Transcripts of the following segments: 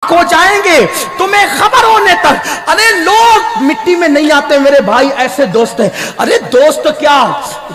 राख हो जाएंगे तुम्हें खबर होने तक। अरे लोग मिट्टी में नहीं आते मेरे भाई, ऐसे दोस्त हैं। अरे दोस्त क्या,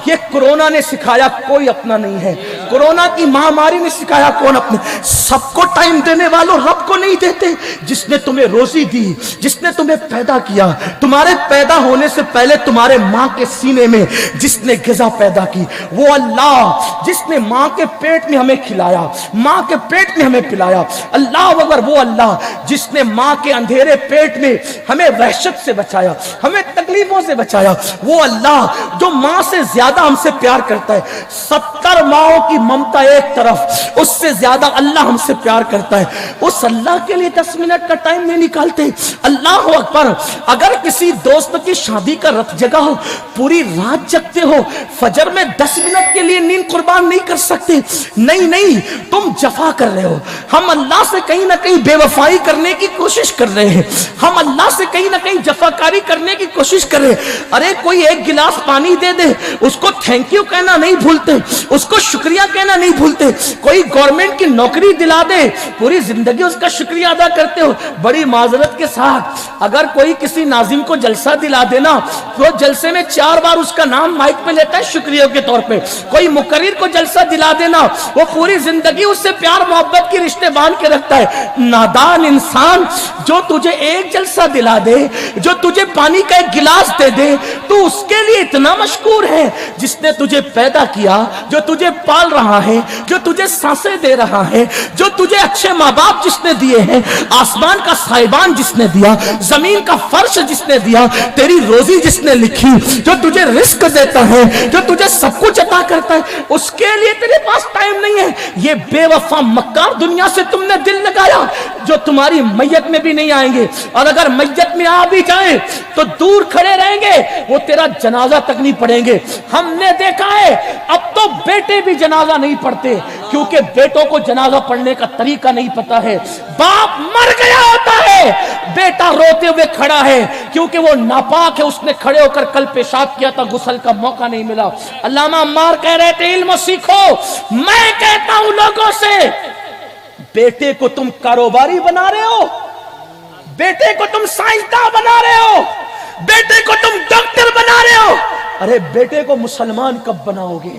ये कोरोना ने सिखाया कोई अपना नहीं है, कोरोना की महामारी ने सिखाया कौन अपने। सबको टाइम देने वालों रब को नहीं देते, जिसने तुम्हें रोजी दी, जिसने तुम्हें पैदा किया, तुम्हारे पैदा होने से पहले तुम्हारे माँ के सीने में जिसने ग़िज़ा पैदा की, वो अल्लाह जिसने माँ के पेट में हमें खिलाया, माँ के पेट में हमें पिलाया, अल्लाह अगर वो अल्लाह जिसने माँ के अंधेरे पेट में हमें वहशत से बचाया, हमें तकलीफों से बचाया, वो अल्लाह जो माँ से ज्यादा हमसे प्यार करता है। 70 माओं की ममता एक तरफ, उससे ज्यादा अल्लाह हमसे प्यार करता है। उस अल्लाह के लिए 10 मिनट का टाइम नहीं निकालते। अल्लाह अकबर। अगर किसी दोस्त की शादी का रत जगा हो, पूरी रात जगते हो, फजर में 10 मिनट के लिए नींद कुर्बान नहीं कर सकते। नहीं नहीं, तुम जफा कर रहे हो। हम अल्लाह से कहीं ना कहीं बेवफाई करने की कोशिश कर रहे हैं, हम अल्लाह से कहीं ना कहीं जफाकारी करने की कोशिश कर रहे हैं। अरे कोई एक गिलास पानी दे दे, उसको थैंक यू कहना नहीं भूलते, उसको शुक्रिया कहना नहीं भूलते। कोई गवर्नमेंट की नौकरी दिला दे, पूरी जिंदगी उसका शुक्रिया अदा करते हो। बड़ी माजरत के साथ अगर कोई किसी नाजिम को जलसा दिला देना, तो जलसे में 4 बार उसका नाम माइक पे लेता है शुक्रिया के तौर पे। कोई मुकर्रिर को जलसा दिला देना, वो पूरी जिंदगी उससे प्यार मोहब्बत के रिश्ते बांध के रखता है। नादान इंसान, जो तुझे एक जलसा दिला दे, जो तुझे पानी का एक गिलास दे दे, तू उसके लिए इतना मशकूर है जिसने तुझे पैदा किया, जो तुझे पाल रहा है, जो तुझे सांसें दे रहा है, जो तुझे अच्छे माँ बाप जिसने दिए हैं, आसमान का साहिबान जिसने दिया, जमीन का फर्श जिसने दिया, तेरी रोजी जिसने लिखी, जो तुझे रिस्क देता है, जो तुझे सब कुछ अता करता है, उसके लिए तेरे पास टाइम नहीं है। ये बेवफा मक्कार दुनिया से तुमने दिल लगाया, जो तुम्हारी मैयत में भी नहीं आएंगे, और अगर मैयत में आ भी जाए तो दूर खड़े रहेंगे, वो तेरा जनाजा तक नहीं पढ़ेंगे। हमने देखा है अब तो बेटे भी जनाजा नहीं पढ़ते, क्योंकि बेटों को जनाजा पढ़ने का तरीका नहीं पता है। बाप मर गया होता है, बेटा रोते हुए खड़ा है, क्योंकि वो नापाक है, उसने खड़े होकर कल पेशाब किया था, गुस्ल का मौका नहीं मिला। अल्लामा अम्मार कह रहे थे इल्म सीखो। मैं कहता हूं लोगों से, बेटे को तुम कारोबारी बना रहे हो, बेटे को तुम साइंसदान बना रहे हो, बेटे को तुम डॉक्टर बना रहे हो, अरे बेटे को मुसलमान कब बनाओगे?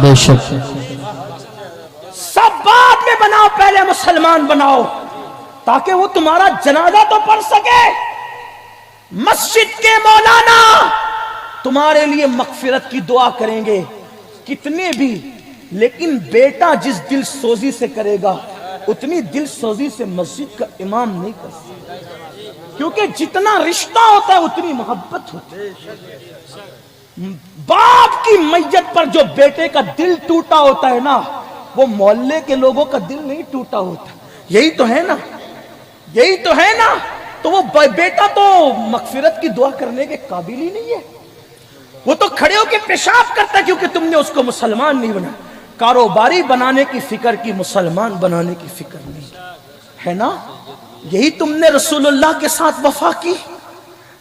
बेशक सब बाद में बनाओ, पहले मुसलमान बनाओ, ताकि वो तुम्हारा जनाजा तो पढ़ सके। मस्जिद के मौलाना तुम्हारे लिए मगफिरत की दुआ करेंगे कितने भी, लेकिन बेटा जिस दिल सोजी से करेगा, उतनी दिल सोजी से मस्जिद का इमाम नहीं कर सकता, क्योंकि जितना रिश्ता होता है उतनी मोहब्बत होती है। बाप की मैयत पर जो बेटे का दिल टूटा होता है ना, वो मोहल्ले के लोगों का दिल नहीं टूटा होता। यही तो है ना, यही तो है ना। तो वो बेटा तो मगफिरत की दुआ करने के काबिल ही नहीं है, वो तो खड़े होकर पेशाब करता है, क्योंकि तुमने उसको मुसलमान नहीं बनाया। कारोबारी बनाने की फिक्र की, मुसलमान बनाने की फिक्र नहीं, है ना। यही तुमने रसूलुल्लाह के साथ वफा की।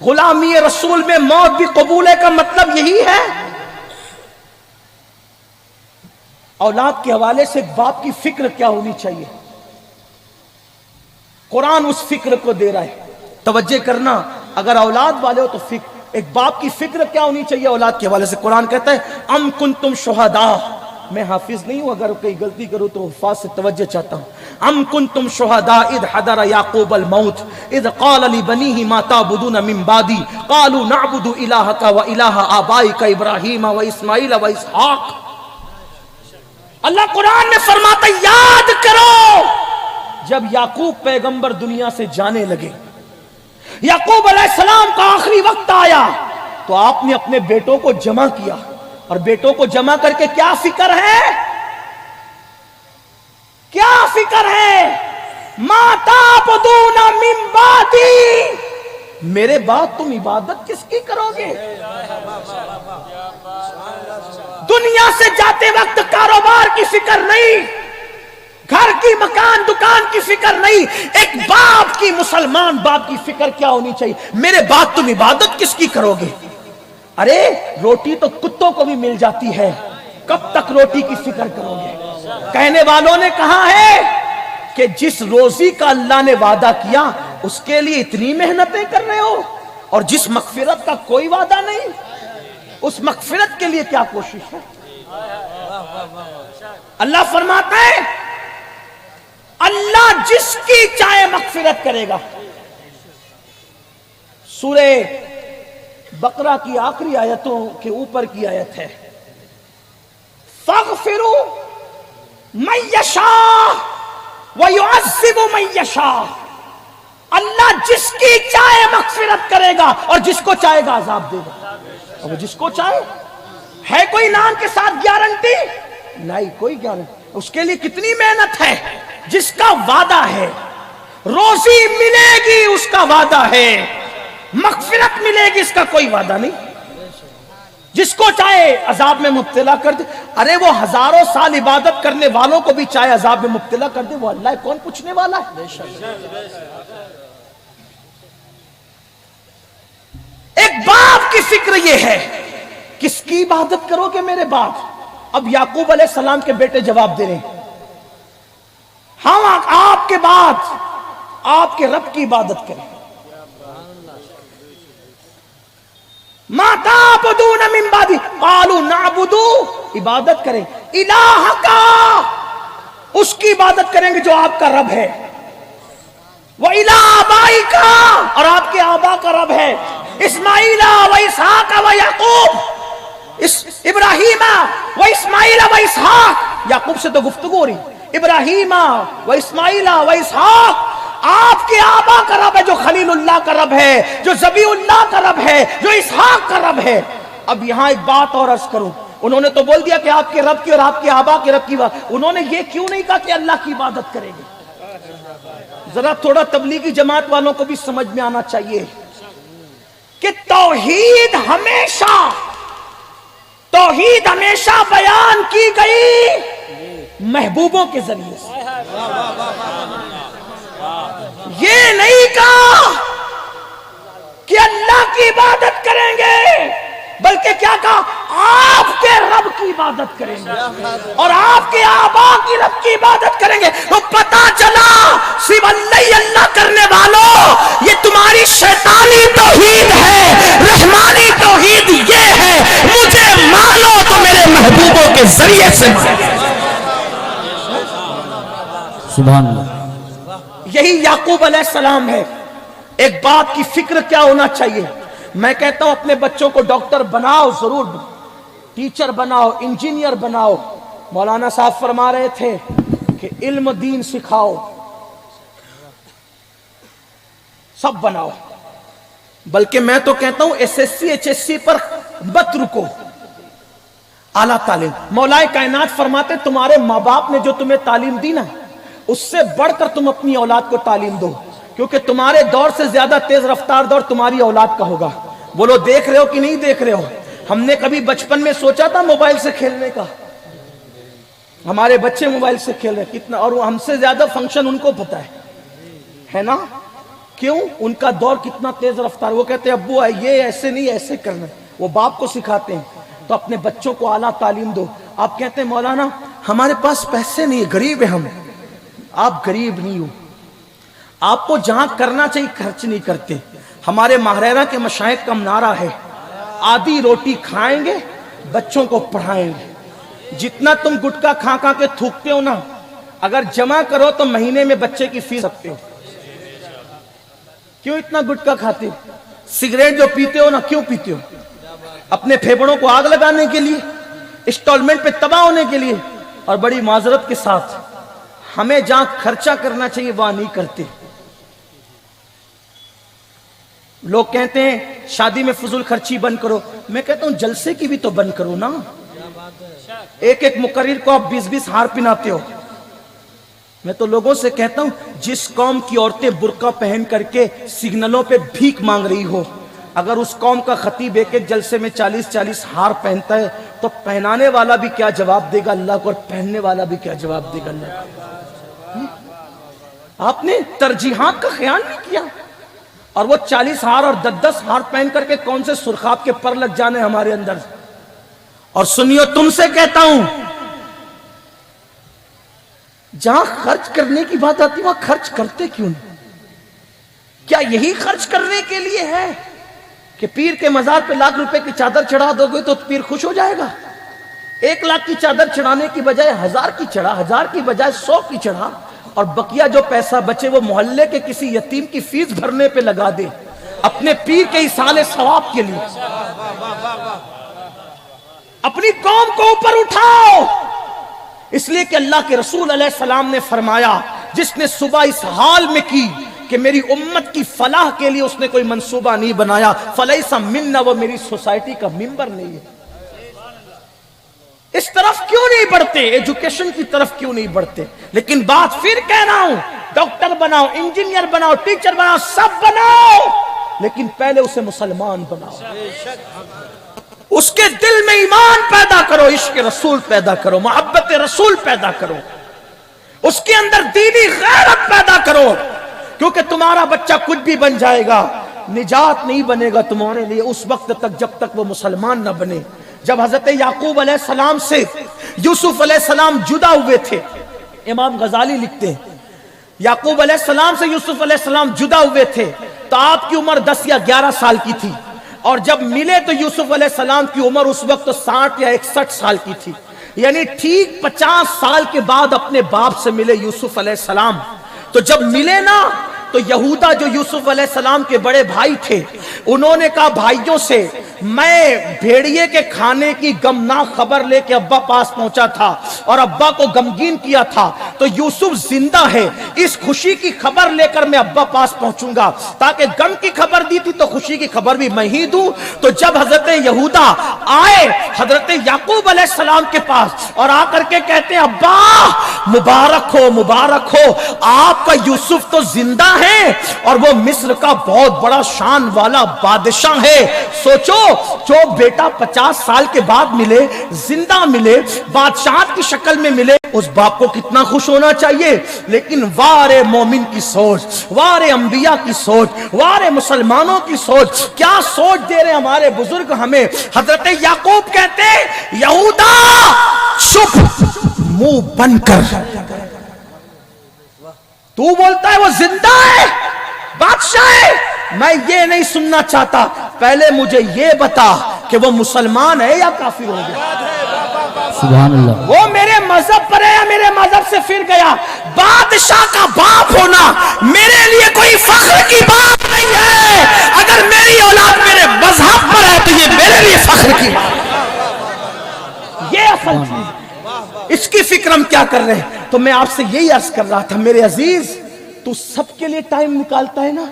गुलामी रसूल में मौत भी कबूल है का मतलब यही है। औलाद के हवाले से बाप की फिक्र क्या होनी चाहिए, कुरान उस फिक्र को दे रहा है। तवज्जो करना, अगर औलाद वाले हो तो फिक्र, एक बाप की फिक्र क्या होनी चाहिए औलाद के हवाले से। कुरान कहता है अम कुंतुम शुहदा, मैं हाफिज नहीं हूं, अगर कोई गलती करूं तो हुफ़ाज़ से तवज्जो चाहता हूं। अम कुंतुम शुहदा इद हदर याकूब अल मौत इद क़ाल लि बनीहि मा ताबुदून मिन बादी क़ालू नअबुदु इलाहका व इलाहा आबाइका इब्राहीम व इस्माईल व इसहाक। अल्लाह कुरान में फरमाता, याद करो जब याकूब पैगंबर दुनिया से जाने लगे, याकूब अलैहिस्सलाम का आखिरी वक्त आया, तो आपने अपने बेटों को जमा किया, और बेटों को जमा करके क्या फिक्र है, क्या फिक्र है, माता बुदूना मिन बादी, मेरे बाद तुम इबादत किसकी करोगे। दुनिया से जाते वक्त कारोबार की फिक्र नहीं, घर की मकान दुकान की फिक्र नहीं, एक बाप की, मुसलमान बाप की फिक्र क्या होनी चाहिए, मेरे बाद तुम इबादत किसकी करोगे। अरे रोटी तो कुत्तों को भी मिल जाती है, कब तक रोटी की फिक्र करोगे। कहने वालों ने कहा है کہ جس روزی کا اللہ نے وعدہ کیا اس کے لیے اتنی محنتیں کر رہے ہو، اور جس مغفرت کا کوئی وعدہ نہیں اس مغفرت کے لیے کیا کوشش ہے؟ اللہ فرماتا ہے اللہ جس کی چاہے مغفرت کرے گا۔ سورہ بقرہ کی آخری آیتوں کے اوپر کی آیت ہے، فَاغْفِرُوا مَن يَشَاءُ وَيُعَذِّبُ مَن يَشَاءُ۔ اللہ جس کی چاہے مغفرت کرے گا اور جس کو چاہے گا عذاب دے گا، اور وہ جس کو چاہے۔ ہے کوئی نام کے ساتھ گارنٹی؟ نہیں کوئی گارنٹی۔ اس کے لیے کتنی محنت ہے؟ جس کا وعدہ ہے روزی ملے گی اس کا وعدہ ہے، مغفرت ملے گی اس کا کوئی وعدہ نہیں۔ جس کو چاہے عذاب میں مبتلا کر دے، ارے وہ ہزاروں سال عبادت کرنے والوں کو بھی چاہے عذاب میں مبتلا کر دے، وہ اللہ ہے، کون پوچھنے والا ہے؟ ایک باپ کی فکر یہ ہے، کس کی عبادت کرو گے میرے باپ؟ اب یعقوب علیہ السلام کے بیٹے جواب دے رہے ہیں، ہم آپ کے بعد آپ کے رب کی عبادت کریں۔ ما تعبدون من بعدی قالوا نعبد، عبادت کریں الہ کا، اس کی عبادت کریں گے جو آپ کا رب ہے، وہ الہ آبائی کا، اور آپ کے آبا کا رب ہے، اسماعیل و اسحاق و یعقوب، ابراہیم و اسماعیل و اسحاق۔ یعقوب سے تو گفتگو ہو رہی، ابراہیم و اسماعیل و اسحاق، آپ کے آبا کا رب ہے جو خلیل اللہ کا رب ہے، جو ذبیح اللہ کا رب ہے، جو اسحاق کا رب ہے۔ اب یہاں ایک بات اور عرض کروں، انہوں نے تو بول دیا کہ آپ کے رب کی اور آپ کے آبا کے رب کی بات، انہوں نے یہ کیوں نہیں کہا کہ اللہ کی عبادت کریں گے؟ ذرا تھوڑا تبلیغی جماعت والوں کو بھی سمجھ میں آنا چاہیے کہ توحید ہمیشہ بیان کی گئی محبوبوں کے ذریعے سے۔ یہ نہیں کہا کہ اللہ کی عبادت کریں گے، بلکہ کیا کہا؟ آپ کے رب کی عبادت کریں گے اور آپ کے آبا کی رب کی عبادت کریں گے۔ تو پتا چلا صرف اللہ ہی اللہ کرنے والوں، یہ تمہاری شیطانی توحید ہے، رحمانی توحید یہ ہے، مجھے مانو تو میرے محبوبوں کے ذریعے سے مانو۔ سبحان اللہ۔ یہی یعقوب علیہ السلام ہے۔ ایک بات کی فکر کیا ہونا چاہیے، میں کہتا ہوں اپنے بچوں کو ڈاکٹر بناؤ، ضرور ٹیچر بناؤ، انجینئر بناؤ۔ مولانا صاحب فرما رہے تھے کہ علم دین سکھاؤ، سب بناؤ، بلکہ میں تو کہتا ہوں S S C H S C پر مت رکو، اعلیٰ تعلیم۔ مولا کائنات فرماتے تمہارے ماں باپ نے جو تمہیں تعلیم دی نا، اس سے بڑھ کر تم اپنی اولاد کو تعلیم دو، کیونکہ تمہارے دور سے زیادہ تیز رفتار دور تمہاری اولاد کا ہوگا۔ بولو دیکھ رہے ہو کہ نہیں دیکھ رہے ہو؟ ہم نے کبھی بچپن میں سوچا تھا موبائل سے کھیلنے کا؟ ہمارے بچے موبائل سے کھیل رہے کتنا، اور ہم سے زیادہ فنکشن ان کو پتا ہے نا؟ کیوں؟ ان کا دور کتنا تیز رفتار۔ وہ کہتے ہیں ابو یہ ایسے نہیں ایسے کرنا، وہ باپ کو سکھاتے ہیں۔ تو اپنے بچوں کو اعلیٰ تعلیم دو۔ آپ کہتے ہیں مولانا ہمارے پاس پیسے نہیں، غریب ہیں ہم۔ آپ غریب نہیں ہو، آپ کو جہاں کرنا چاہیے خرچ نہیں کرتے۔ ہمارے ماہرہ کے مشائخ کا نعرہ ہے، آدھی روٹی کھائیں گے بچوں کو پڑھائیں گے۔ جتنا تم گٹکا کھا کھا کے تھوکتے ہو نا، اگر جمع کرو تو مہینے میں بچے کی فیس سکتے ہو۔ کیوں اتنا گٹکا کھاتے ہو؟ سگریٹ جو پیتے ہو نا، کیوں پیتے ہو؟ اپنے پھیپڑوں کو آگ لگانے کے لیے، انسٹالمنٹ پہ تباہ ہونے کے لیے۔ اور بڑی معذرت کے ساتھ ہمیں جہاں خرچہ کرنا چاہیے وہاں نہیں کرتے۔ لوگ کہتے ہیں شادی میں فضول خرچی بند کرو، میں کہتا ہوں جلسے کی بھی تو بند کرو نا۔ ایک ایک مقرر کو آپ 20-20 ہار پہناتے ہو۔ میں تو لوگوں سے کہتا ہوں جس قوم کی عورتیں برقع پہن کر کے سگنلوں پہ بھیک مانگ رہی ہو، اگر اس قوم کا خطیب ایک ایک جلسے میں 40-40 ہار پہنتا ہے تو پہنانے والا بھی کیا جواب دے گا اللہ کو، اور پہننے والا بھی کیا جواب دے گا اللہ کو؟ آپ نے ترجیحات کا خیال نہیں کیا، اور وہ 40 ہار اور 10 ہار پہن کر کے کون سے سرخاب کے پر لگ جانے ہمارے اندر۔ اور سنیو تم سے کہتا ہوں جہاں خرچ کرنے کی بات آتی وہاں خرچ کرتے کیوں نہیں؟ کیا یہی خرچ کرنے کے لیے ہے کہ پیر کے مزار پہ لاکھ روپے کی چادر چڑھا دو گے تو پیر خوش ہو جائے گا؟ 1 لاکھ کی چادر چڑھانے کی بجائے 1000 کی چڑھا، 1000 کی بجائے 100 کی چڑھا، اور بقیہ جو پیسہ بچے وہ محلے کے کسی یتیم کی فیس بھرنے پہ لگا دے اپنے پیر کے ایصال ثواب کے لیے۔ اپنی قوم کو اوپر اٹھاؤ، اس لیے کہ اللہ کے رسول علیہ السلام نے فرمایا جس نے صبح اس حال میں کی کہ میری امت کی فلاح کے لیے اس نے کوئی منصوبہ نہیں بنایا، فلیس منا، وہ میری سوسائٹی کا ممبر نہیں ہے۔ اس طرف کیوں نہیں بڑھتے؟ ایجوکیشن کی طرف کیوں نہیں بڑھتے؟ لیکن بات پھر کہہ رہا ہوں، ڈاکٹر بناؤ، انجینئر بناؤ، ٹیچر بناؤ، سب بناؤ، لیکن پہلے اسے مسلمان بناؤ، اس کے دل میں ایمان پیدا کرو، عشق رسول پیدا کرو، محبت رسول پیدا کرو، اس کے اندر دینی غیرت پیدا کرو، کیونکہ تمہارا بچہ کچھ بھی بن جائے گا، نجات نہیں بنے گا تمہارے لیے اس وقت تک جب تک وہ مسلمان نہ بنے۔ جب حضرت یعقوب علیہ السلام سے یوسف علیہ السلام جدا ہوئے تھے، امام غزالی لکھتے ہیں یعقوب علیہ السلام سے یوسف علیہ السلام جدا ہوئے تھے تو آپ کی عمر 10 یا 11 سال کی تھی، اور جب ملے تو یوسف علیہ السلام کی عمر اس وقت 60 یا 61 سال کی تھی، یعنی ٹھیک 50 سال کے بعد اپنے باپ سے ملے یوسف علیہ السلام۔ تو جب ملے نا تو یہودا جو یوسف علیہ السلام کے بڑے بھائی تھے، انہوں نے کہا بھائیوں سے میں بھیڑیے کے کھانے کی غمناک خبر لے کے ابا پاس پہنچا تھا اور ابا کو غمگین کیا تھا، تو یوسف زندہ ہے، اس خوشی کی خبر لے کر میں ابا پاس پہنچوں گا، تاکہ غم کی خبر دی تھی تو خوشی کی خبر بھی میں ہی دوں۔ تو جب حضرت یہودا آئے حضرت یعقوب علیہ السلام کے پاس اور آ کر کے کہتے ہیں ابا مبارک ہو، مبارک ہو، آپ کا یوسف تو زندہ ہے اور وہ مصر کا بہت بڑا شان والا بادشاہ ہے۔ سوچو جو بیٹا 50 سال کے بعد ملے، زندہ ملے، بادشاہت کی شکل میں ملے، اس باپ کو کتنا خوش ہونا چاہیے۔ لیکن وارے مومن کی سوچ، وارے انبیاء کی سوچ، وارے مسلمانوں کی سوچ، کیا سوچ دے رہے ہمارے بزرگ ہمیں۔ حضرت یعقوب کہتے یہودا چپ منہ بن کر، تو بولتا ہے وہ زندہ ہے، بادشاہ ہے، میں یہ نہیں سننا چاہتا، پہلے مجھے یہ بتا کہ وہ مسلمان ہے یا کافر ہو گیا۔ سبحان اللہ۔ وہ میرے مذہب پر ہے یا میرے مذہب سے پھر گیا۔ بادشاہ کا باپ ہونا میرے لیے کوئی فخر کی بات نہیں ہے، اگر میری اولاد میرے مذہب پر ہے تو یہ میرے لیے فخر کی بات، یہ اصل چیز۔ اس کی فکر ہم کیا کر رہے ہیں؟ تو میں آپ سے یہی عرض کر رہا تھا میرے عزیز، تو سب کے لیے ٹائم نکالتا ہے نا،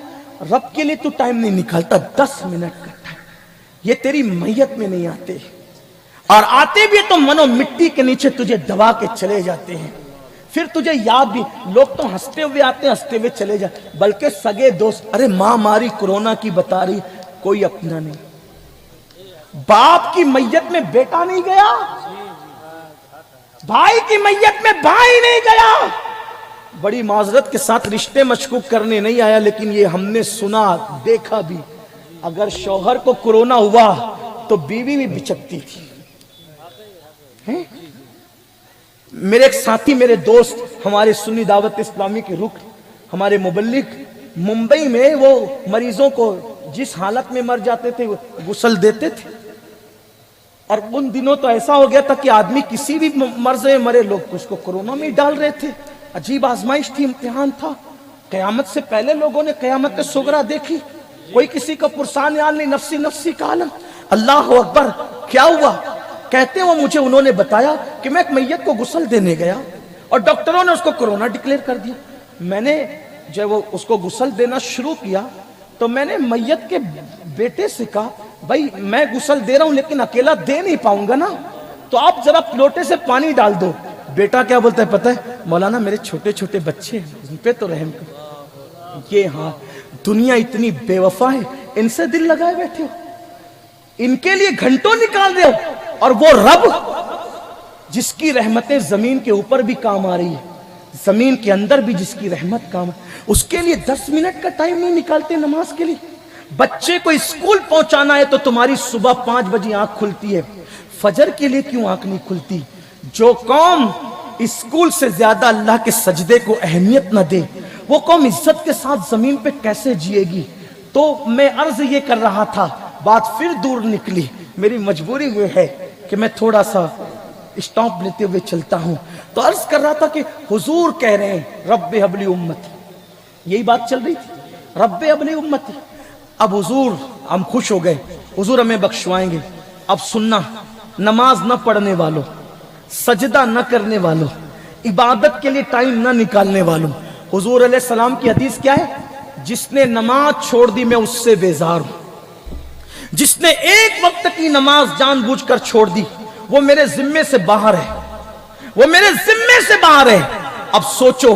رب کے لیے تو ٹائم نہیں نکالتا۔ 10 منٹ کا ٹائم، یہ تیری میت میں نہیں آتے، اور آتے بھی تو منو مٹی کے نیچے تجھے دبا کے چلے جاتے ہیں، پھر تجھے یاد بھی، لوگ تو ہنستے ہوئے آتے ہیں، ہنستے ہوئے چلے جاتے، بلکہ سگے دوست، ارے ماں ماری کورونا کی بتا رہی، کوئی اپنا نہیں۔ باپ کی میت میں بیٹا نہیں گیا، بھائی کی میت میں بھائی نہیں گیا۔ بڑی معذرت کے ساتھ رشتے مشکوک کرنے نہیں آیا، لیکن یہ ہم نے سنا دیکھا بھی، اگر شوہر کو کورونا ہوا تو بیوی بھی بچکتی تھی۔ میرے ایک ساتھی، میرے دوست، ہمارے سنی دعوت اسلامی کے رکن، ہمارے مبلغ، ممبئی میں وہ مریضوں کو جس حالت میں مر جاتے تھے غسل دیتے تھے، اور ان دنوں تو ایسا ہو گیا تھا کہ آدمی کسی بھی مرض میں مرے، لوگ اس کو کورونا میں ڈال رہے تھے۔ عجیب آزمائش تھی، امتحان تھا۔ قیامت سے پہلے لوگوں نے قیامت صغریٰ دیکھی، کوئی کسی کا پرسان حال نہیں، نفسی نفسی کا عالم۔ اللہ اکبر، کیا ہوا؟ کہتے ہیں وہ مجھے انہوں نے بتایا کہ میں ایک میت کو غسل دینے گیا اور ڈاکٹروں نے اس کو کورونا ڈکلیئر کر دیا۔ میں نے جب وہ اس کو غسل دینا شروع کیا تو میں نے میت کے بیٹے سے کہا بھائی میں غسل دے رہا ہوں لیکن اکیلا دے نہیں پاؤں گا نا، تو آپ ذرا لوٹے سے پانی ڈال دو۔ بیٹا کیا بولتا ہے پتہ ہے؟ مولانا میرے چھوٹے چھوٹے بچے ہیں، ان پہ تو رحم کرو۔ یہ ہاں، دنیا اتنی بے وفا ہے، ان سے دل لگائے بیٹھے ہو، ان کے لیے گھنٹوں نکال دے ہو، اور وہ رب جس کی رحمتیں زمین کے اوپر بھی کام آ رہی ہے، زمین کے اندر بھی جس کی رحمت کام، اس کے لیے 10 منٹ کا ٹائم نہیں نکالتے نماز کے لیے۔ بچے کو اسکول پہنچانا ہے تو تمہاری صبح 5 بجے آنکھ کھلتی ہے، فجر کے لیے کیوں آنکھ نہیں کھلتی؟ جو قوم स्कूल से ज्यादा अल्लाह के सजदे को अहमियत न दे, वो कौम इज्जत के साथ जमीन पे कैसे जिएगी। तो मैं अर्ज ये कर रहा था, बात फिर दूर निकली, मेरी मजबूरी ये है कि मैं थोड़ा सा स्टॉप लेते हुए चलता हूं। तो अर्ज कर रहा था कि हुजूर कह रहे हैं रब्बे हबली उम्मती, यही बात चल रही थी, रब्बे हबली उम्मती। अब हुजूर हम खुश हो गए, हुजूर हमें बख्शवाएंगे। अब सुनना, नमाज न पढ़ने वालों, सजदा न करने वालों, इबादत के लिए टाइम न निकालने वालों, हुजूर अलैहि सलाम की हदीस क्या है? जिसने नमाज छोड़ दी मैं उससे बेजार हूं। जिसने एक वक्त की नमाज जानबूझकर छोड़ दी वो मेरे जिम्मे से बाहर है, वो मेरे जिम्मे से बाहर है। अब सोचो,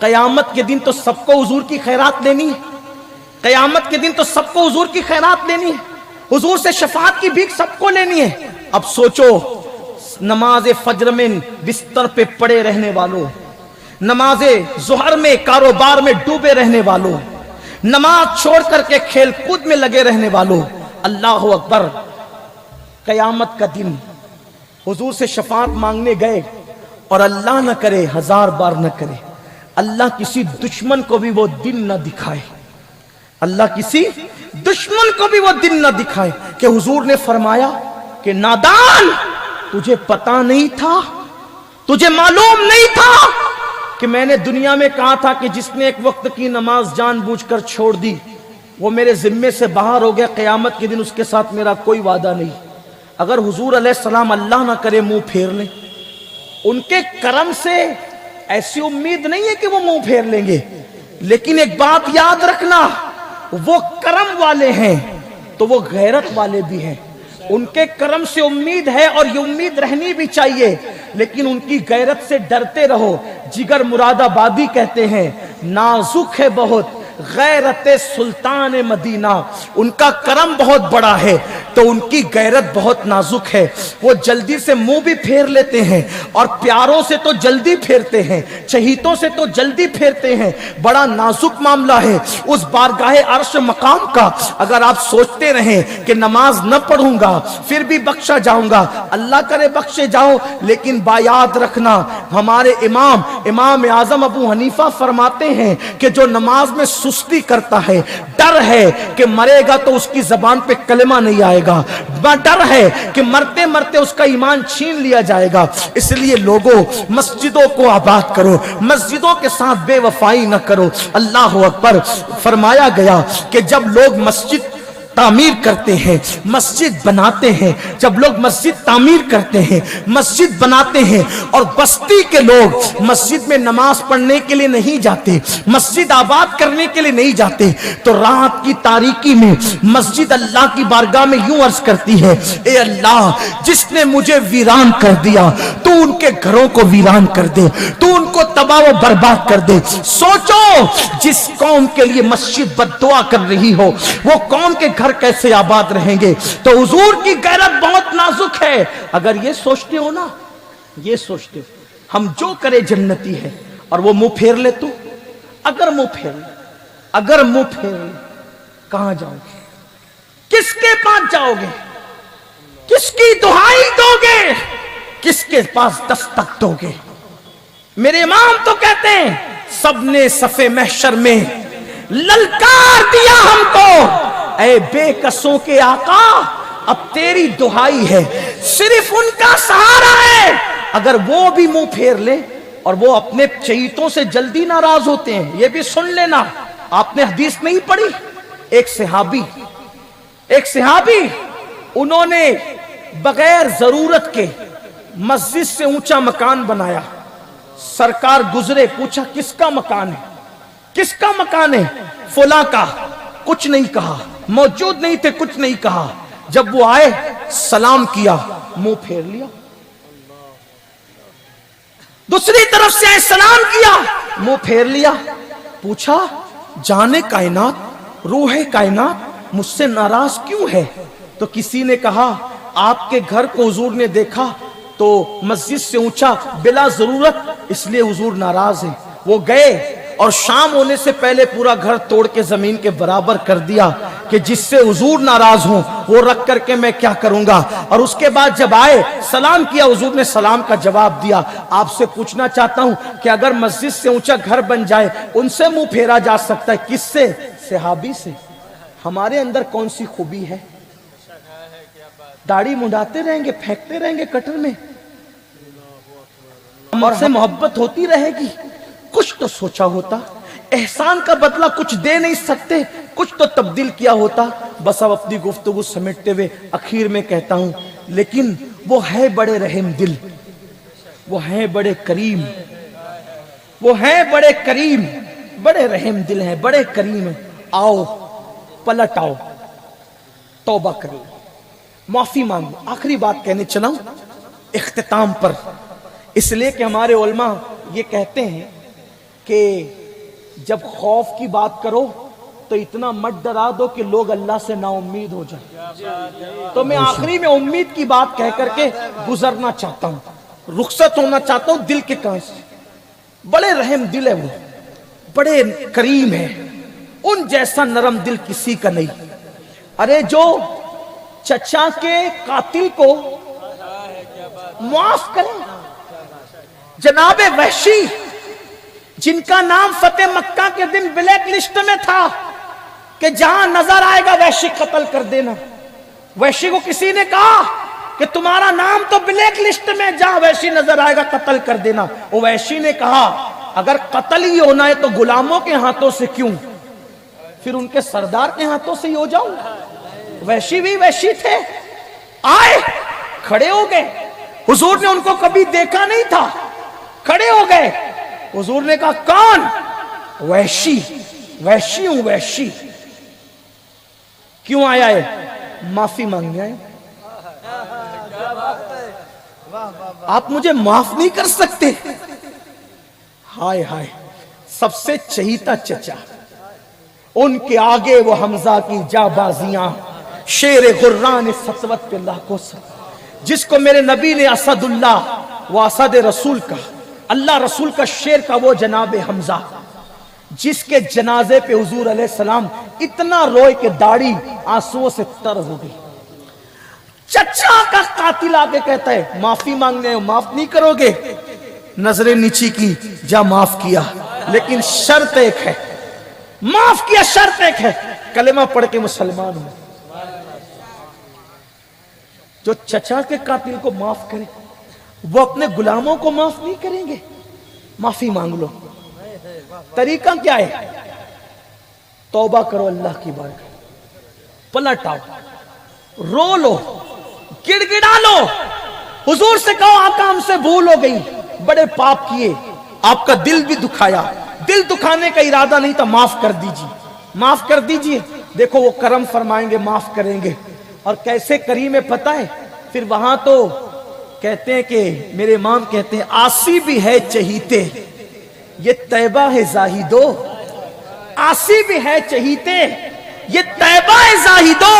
कयामत के दिन तो सबको हुजूर की खैरात लेनी है, कयामत के दिन तो सबको हुजूर की खैरात लेनी है, हुजूर से शफाअत की भीख सबको लेनी है। अब सोचो, नमाज फज्र में बिस्तर पे पड़े रहने वालों, नमाज जुहर में कारोबार में डूबे रहने वालों, नमाज छोड़ करके खेल कूद में लगे रहने वालों, अल्लाह अकबर, कयामत का दिन हुजूर से शफाअत मांगने गए और अल्लाह न करे, 1000 बार न करे, अल्लाह किसी दुश्मन को भी वो दिन न दिखाए, अल्लाह किसी दुश्मन को भी वो दिन न दिखाए कि हुजूर ने फरमाया कि नादान, तुझे पता नहीं था, तुझे मालूम नहीं था कि मैंने दुनिया में कहा था कि जिसने एक वक्त की नमाज जानबूझकर छोड़ दी वो मेरे जिम्मे से बाहर हो गया, क़यामत के दिन उसके साथ मेरा कोई वादा नहीं। अगर हुजूर अलैहिस्सलाम अल्लाह ना करे मुंह फेर लें, उनके करम से ऐसी उम्मीद नहीं है कि वो मुंह फेर लेंगे, लेकिन एक बात याद रखना, वो करम वाले हैं तो वो गैरत वाले भी हैं। उनके करम से उम्मीद है और ये उम्मीद रहनी भी चाहिए, लेकिन उनकी गैरत से डरते रहो। जिगर मुरादाबादी कहते हैं, नाजुक है बहुत गैरत सुल्तान मदीना, उनका करम बहुत बड़ा है तो उनकी गैरत बहुत नाजुक है। वो जल्दी से मुंह भी फेर लेते हैं और प्यारों से तो जल्दी फेरते हैं, चहीतों से तो जल्दी फेरते हैं, बड़ा नाजुक मामला है उस बारगाहे अर्श मकाम का। अगर आप सोचते रहें कि नमाज न पढ़ूंगा फिर भी बख्शा जाऊंगा, अल्लाह करे बख्शे जाओ, लेकिन बायाद रखना, हमारे इमाम आजम अबू हनीफा फरमाते हैं कि जो नमाज में सुस्ती करता है, डर है कि मरेगा तो उसकी जबान पे कलमा नहीं आएगा, डर है कि मरते मरते उसका ईमान छीन लिया जाएगा। इसलिए लोगों, मस्जिदों को आबाद करो, मस्जिदों के साथ बेवफाई न करो। अल्लाह अकबर। फरमाया गया कि जब लोग मस्जिद तामीर करते हैं, मस्जिद बनाते हैं, जब लोग मस्जिद तामीर करते हैं, मस्जिद बनाते हैं और बस्ती के लोग मस्जिद में नमाज पढ़ने के लिए नहीं जाते, मस्जिद आबाद करने के लिए नहीं जाते, तो रात की तारीकी में मस्जिद अल्लाह की बारगाह में यूं अर्ज करती है, ए अल्लाह, जिसने मुझे वीरान कर दिया तू उनके घरों को वीरान कर दे, तू उनको तबाह व बर्बाद कर दे। सोचो, जिस कौम के लिए मस्जिद बद्दुआ कर रही हो वो कौम के घर कैसे आबाद रहेंगे। तो हुजूर की गैरत बहुत नाजुक है। अगर ये सोचते हो ना, ये सोचते हो हम जो करे जन्नती है और वो मुंह फेर ले, तो अगर मुंह फेर ले कहां जाओगे, किसके पास जाओगे, किसकी दुहाई दोगे, किसके पास दस्तक दोगे। मेरे इमाम तो कहते हैं, सबने सफे महशर में ललकार दिया हमको, ऐ बेकसों के आका अब तेरी दुहाई है, सिर्फ उनका सहारा है। अगर वो भी मुंह फेर ले, और वो अपने चहीतों से जल्दी नाराज होते हैं, ये भी सुन लेना। आपने हदीस नहीं पढ़ी, एक सहाबी उन्होंने बगैर जरूरत के मस्जिद से ऊंचा मकान बनाया। सरकार गुजरे, पूछा किसका मकान है, किसका मकान है? फुला का। कुछ नहीं कहा, मौजूद नहीं थे, कुछ नहीं कहा। जब वो आए, सलाम किया, मुंह फेर लिया। दूसरी तरफ से आए, सलाम किया, मुंह फेर लिया। पूछा, जाने कायनात, रूहे कायनात, मुझसे नाराज क्यों है? तो किसी ने कहा, आपके घर को हुजूर ने देखा तो मस्जिद से ऊंचा बिला जरूरत, इसलिए हुजूर नाराज है। वो गए और शाम होने से पहले पूरा घर तोड़ के जमीन के बराबर कर दिया کہ جس سے حضور ناراض ہوں وہ رکھ کر کے میں کیا کروں گا. اور اس کے بعد جب آئے سلام کیا, حضور نے سلام کا جواب دیا. آپ سے پوچھنا چاہتا ہوں کہ اگر مسجد سے اونچا گھر بن جائے ان سے منہ پھیرا جا سکتا ہے, کس سے؟ صحابی سے. ہمارے اندر کون سی خوبی ہے؟ داڑھی منڈاتے رہیں گے, پھینکتے رہیں گے کٹر میں, اور سے محبت ہوتی رہے گی. کچھ تو سوچا ہوتا, احسان کا بدلہ کچھ دے نہیں سکتے, کچھ تو تبدیل کیا ہوتا. بس اب اپنی گفتگو سمیٹتے ہوئے اخیر میں کہتا ہوں, لیکن وہ ہے بڑے رحم دل, وہ ہیں بڑے کریم, وہ ہیں بڑے کریم, بڑے رحم دل ہیں, بڑے کریم ہیں. آؤ پلٹ آؤ, توبہ کرو, معافی مانگو. آخری بات کہنے چلا ہوں اختتام پر, اس لیے کہ ہمارے علماء یہ کہتے ہیں کہ جب خوف کی بات کرو تو اتنا مت ڈرا دو کہ لوگ اللہ سے نا امید ہو جائیں. تو میں آخری میں امید کی بات کہہ کر کے گزرنا چاہتا ہوں, رخصت ہونا چاہتا ہوں دل کے کان سے. بڑے رحم دل ہے وہ, بڑے کریم ہے, ان جیسا نرم دل کسی کا نہیں. ارے جو چچا کے قاتل کو معاف کریں, جناب وحشی جن کا نام فتح مکہ کے دن بلیک لسٹ میں تھا کہ جہاں نظر آئے گا وحشی قتل کر دینا. وحشی کو کسی نے کہا کہ تمہارا نام تو بلیک لسٹ میں, جہاں وحشی نظر آئے گا قتل کر دینا. وہ وحشی نے کہا اگر قتل ہی ہونا ہے تو غلاموں کے ہاتھوں سے کیوں, پھر ان کے سردار کے ہاتھوں سے ہی ہو جاؤں. وحشی بھی وحشی تھے, آئے کھڑے ہو گئے. حضور نے ان کو کبھی دیکھا نہیں تھا, کھڑے ہو گئے. حضور نے کہا کون؟ وحشی. وحشی ہوں وحشی. کیوں آیا ہے؟ معافی مانگنے آئے. آپ مجھے معاف نہیں کر سکتے؟ ہائے ہائے, سب سے چہیتا چچا, ان کے آگے وہ حمزہ کی جا بازیاں, شیر غران سطوت پہ لاکھوں سر, جس کو میرے نبی نے اسد اللہ و اسد رسول کا, اللہ رسول کا شیر کا, وہ جناب حمزہ, جس کے جنازے پہ حضور علیہ السلام اتنا روئے کہ داڑھی آنسوؤں سے تر ہو گئی. چچا کا قاتل آگے کہتا ہے معافی مانگنے ہو, معاف نہیں کرو گے؟ نظریں نیچی کی, جا معاف کیا, لیکن شرط ایک ہے. معاف کیا, شرط ایک ہے, کلمہ پڑھ کے مسلمان ہوں. جو چچا کے قاتل کو معاف کرے وہ اپنے غلاموں کو معاف نہیں کریں گے. معافی مانگ لو. طریقہ کیا ہے؟ توبہ کرو اللہ کی بارگاہ, پلٹ آؤ, رو لو, گڑ گڑا لو, حضور سے کہو آقا ہم سے بھول ہو گئی, بڑے پاپ کیے, آپ کا دل بھی دکھایا, دل دکھانے کا ارادہ نہیں تھا, معاف کر دیجیے, معاف کر دیجیے. دیکھو وہ کرم فرمائیں گے, معاف کریں گے. اور کیسے کریم ہے پتہ ہے؟ پھر وہاں تو کہتے ہیں کہ میرے امام کہتے ہیں آسی بھی ہے چہیتے, یہ طیبہ ہے زاہدو. آسی بھی ہے چہیتے, یہ طیبہ ہے زاہدو.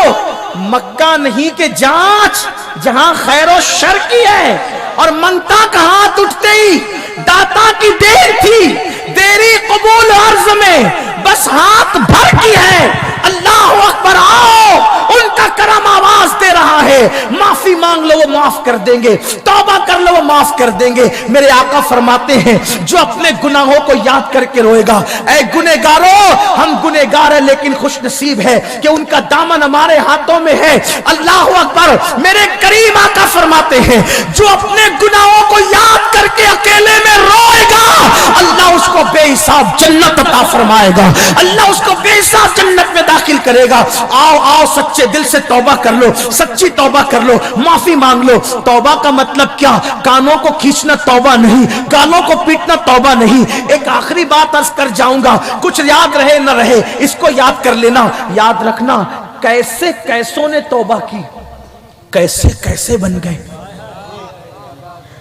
مکہ نہیں کہ جانچ جہاں خیر و شر کی ہے, اور منتا کا ہاتھ اٹھتے ہی داتا کی دیر تھی, دیری قبول عرض میں بس ہاتھ بھر کی ہے. اللہ اکبر, آؤ, ان کا کرم آواز دے رہا ہے. معافی مانگ لو وہ معاف کر دیں گے, توبہ کر لو وہ معاف کر دیں گے. میرے آقا فرماتے ہیں جو اپنے گناہوں کو یاد کر کے روئے گا, اے گنہگارو ہم گنہگار ہیں لیکن خوش نصیب ہے کہ ان کا دامن ہمارے ہاتھوں میں ہے. اللہ اکبر. میرے کریم آقا فرماتے ہیں جو اپنے گناہوں کو یاد کر کے اکیلے میں روئے گا اللہ اس کو بے حساب جنت عطا فرمائے گا, اللہ اس کو بے حساب جنت میں داخل کرے گا. آؤ آؤ, سچے دل سے توبہ کر لو, سچی توبہ کر لو, معافی مانگ لو. توبہ کا مطلب کیا؟ کانوں کو کھینچنا توبہ نہیں, گالوں کو پیٹنا توبہ نہیں. ایک آخری بات عرض کر جاؤں گا, کچھ یاد رہے نہ رہے اس کو یاد کر لینا. یاد رکھنا کیسے کیسوں نے توبہ کی, کیسے کیسے بن گئے.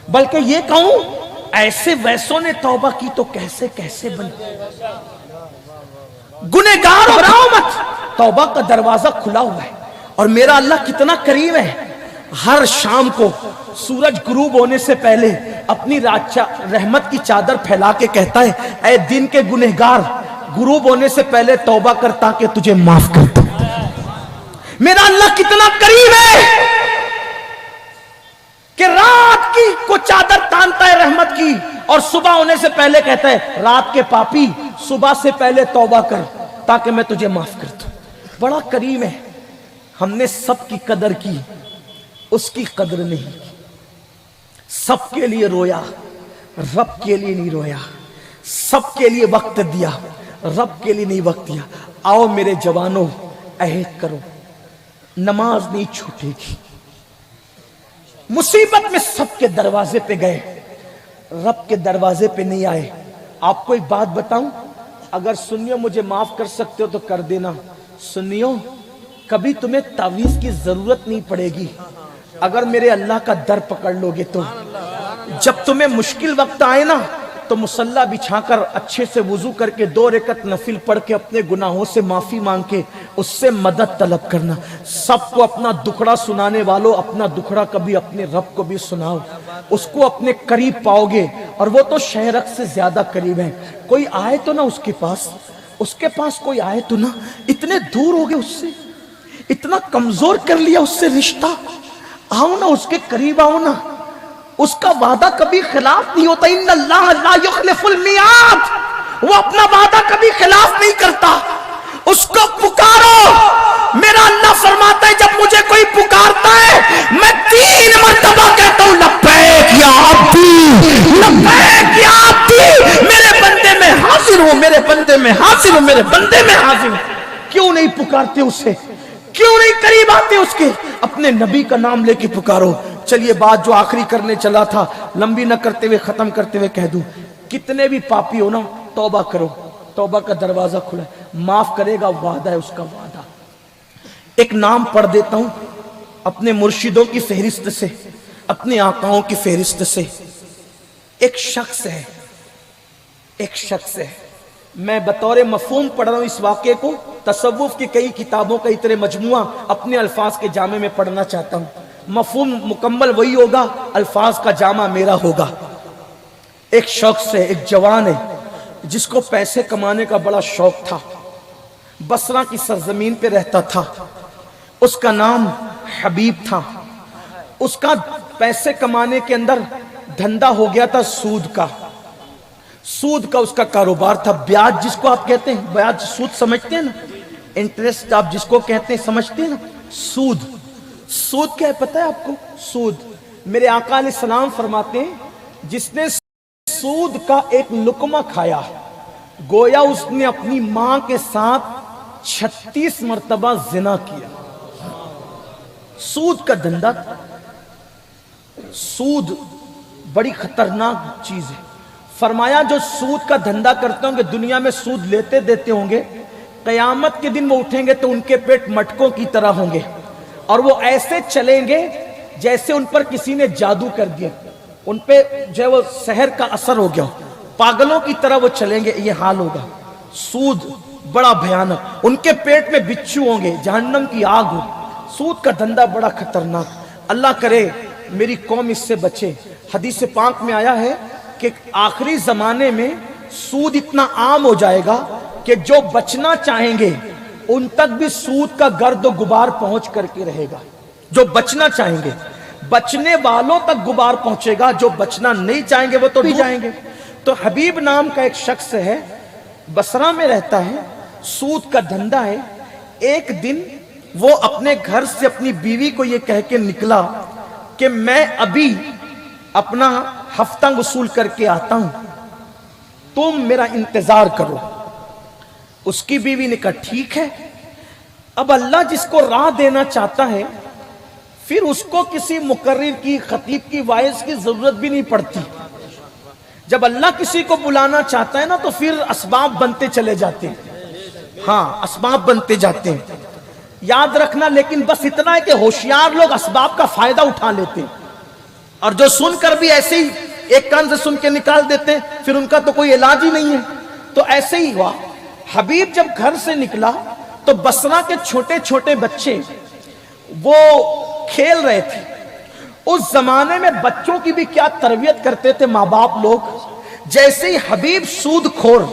بلکہ یہ کہوں ایسے ویسوں نے توبہ کی تو کیسے کیسے بن گئے. گنہگار ہو مت, توبہ کا دروازہ کھلا ہوا ہے. اور میرا اللہ کتنا کریم ہے, ہر شام کو سورج غروب ہونے سے پہلے اپنی رحمت کی چادر پھیلا کے کہتا ہے اے دن کے گنہگار, غروب ہونے سے پہلے توبہ کر تاکہ تجھے معاف کر دوں. मेरा अल्लाह कितना करीब है कि रात की को चादर तानता है रहमत की और सुबह होने से पहले कहता है रात के पापी सुबह से पहले तौबा कर ताकि मैं तुझे माफ कर दूं। बड़ा करीम है। हमने सबकी कदर की, उसकी कदर नहीं की। सबके लिए रोया, रब के लिए नहीं रोया। सबके लिए वक्त दिया, रब के लिए नहीं वक्त दिया। आओ मेरे जवानों, अहद करो, नमाज नहीं छूटेगी। मुसीबत में सबके दरवाजे पे गए, रब के दरवाजे पे नहीं आए। आपको एक बात बताऊं, अगर सुनियो मुझे माफ कर सकते हो तो कर देना। सुनियो, कभी तुम्हें तावीज की जरूरत नहीं पड़ेगी अगर मेरे अल्लाह का दर पकड़ लोगे तो। जब तुम्हें मुश्किल वक्त आए ना तो मुसल्ला बिछाकर अच्छे से वुजू करके 2 रकत नफिल पढ़ के अपने गुनाहों से माफी मांग के उससे मदद तलब करना। सबको अपना दुखड़ा सुनाने वालों, अपना दुखड़ा कभी अपने रब को भी सुनाओ, उसको अपने करीब पाओगे। और वो तो शहरक से ज्यादा करीब है। कोई आए तो ना उसके पास कोई आए तो ना। इतने दूर हो गए उससे, इतना कमजोर कर लिया उससे रिश्ता। आओ ना, उसके करीब आओ ना। उसका वादा कभी खिलाफ नहीं होता। इन्नल्लाह ला युखलिफुल मियाद, वो अपना वादा कभी खिलाफ नहीं करता। उसको पुकारो। मेरा अल्लाह फरमाता है जब मुझे कोई पुकारता है मैं 3 मरतबा कहता हूं लब्बैक या अब्दी, लब्बैक या अब्दी। मेरे बंदे में हाजिर हूं, मेरे बंदे में हाजिर हूं, मेरे बंदे में हाजिर हूं। क्यों नहीं पुकारते उसे? क्यों नहीं करीब आते उसके? अपने नबी का नाम लेके पुकारो। चलिए बात जो आखिरी करने चला था, लंबी न करते हुए खत्म करते हुए कह दूं, कितने भी पापी हो ना, तौबा करो। तौबा का दरवाजा खुला है, माफ करेगा, वादा है उसका वादा। एक नाम पढ़ देता हूं अपने मुर्शिदों की फहरिस्त से, अपने आकाओं की फहरिस्त से। एक शख्स है, मैं बतौर मफहूम पढ़ रहा हूं इस वाक़े को। तसव्वुफ की कई किताबों का इतने मजमुआ अपने अल्फाज के जामे में पढ़ना चाहता हूं। मफहूम मुकम्मल वही होगा, अल्फाज का जामा मेरा होगा। एक शख्स है, एक जवान है जिसको पैसे कमाने का बड़ा शौक था। बसरा की सरजमीन पे रहता था। उसका नाम हबीब था। उसका पैसे कमाने के अंदर धंधा हो गया था सूद का उसका कारोबार था। ब्याज जिसको आप कहते हैं, ब्याज सूद समझते हैं ना, इंटरेस्ट आप जिसको कहते हैं समझते हैं ना। सूद क्या है पता है आपको? सूद, मेरे आका अलैहिस्सलाम फरमाते हैं जिसने सूद का एक लुकमा खाया गोया उसने अपनी मां के साथ 36 मरतबा जिना किया। सूद का धंधा, सूद बड़ी खतरनाक चीज है। फरमाया जो सूद का धंधा करते होंगे, दुनिया में सूद लेते देते होंगे, कयामत के दिन वो उठेंगे तो उनके पेट मटकों की तरह होंगे और वो ऐसे चलेंगे जैसे उन पर किसी ने जादू कर दिया। उन पे जो है वो शहर का असर हो गया, पागलों की तरह वो चलेंगे। ये हाल होगा। सूद बड़ा भयानक, उनके पेट में बिच्छू होंगे, जहन्नम की आग होगी। सूद का धंधा बड़ा खतरनाक। अल्लाह करे मेरी कौम इससे बचे। हदीस पाक में आया है कि आखिरी जमाने में सूद इतना आम हो जाएगा कि जो बचना चाहेंगे उन तक भी सूद का गर्द और गुबार पहुंच करके रहेगा। जो बचना चाहेंगे, बचने वालों तक गुबार पहुंचेगा, जो बचना नहीं चाहेंगे वो तो नहीं जाएंगे। तो हबीब नाम का एक शख्स है, बसरा में रहता है, सूद का धंधा है। एक दिन वो अपने घर से अपनी बीवी को ये कह के निकला कि मैं अभी अपना हफ्ता वसूल करके आता हूं, तुम मेरा इंतजार करो। उसकी बीवी ने कहा ठीक है। अब अल्लाह जिसको राह देना चाहता है फिर उसको किसी मुकर्रिर की, खतीब की, वाइज की जरूरत भी नहीं पड़ती। जब अल्लाह किसी को बुलाना चाहता है ना तो फिर असबाब बनते चले जाते हैं। हाँ, असबाब बनते जाते हैं, याद रखना। लेकिन बस इतना है कि होशियार लोग असबाब का फायदा उठा लेते हैं और जो सुनकर भी ऐसे ही एक कान से सुन के निकाल देते हैं, फिर उनका तो कोई इलाज ही नहीं है। तो ऐसे ही हुआ। हबीब जब घर से निकला तो बसरा के छोटे छोटे बच्चे वो खेल रहे थे। उस जमाने में बच्चों की भी क्या तरबियत करते थे माँ बाप लोग। जैसे ही हबीब सूदखोर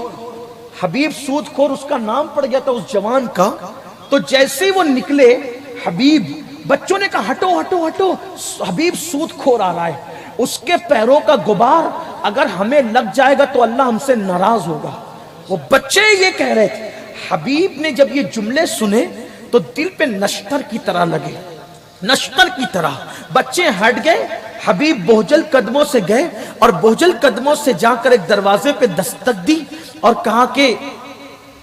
उसका नाम पड़ गया था उस जवान का, तो जैसे ही वो निकले हबीब, बच्चों ने कहा हटो हटो हटो, हबीब सूद खोर आ रहा है, उसके पैरों का गुबार अगर हमें लग जाएगा तो अल्लाह हमसे नाराज होगा। वो बच्चे ये कह रहे थे। हबीब ने जब ये जुमले सुने तो दिल पे नश्तर की तरह लगे, नश्तर की तरह। बच्चे हट गए, हबीब बोझल कदमों से गए और बोझल कदमों से जाकर एक दरवाजे पे दस्तक दी और कहा कि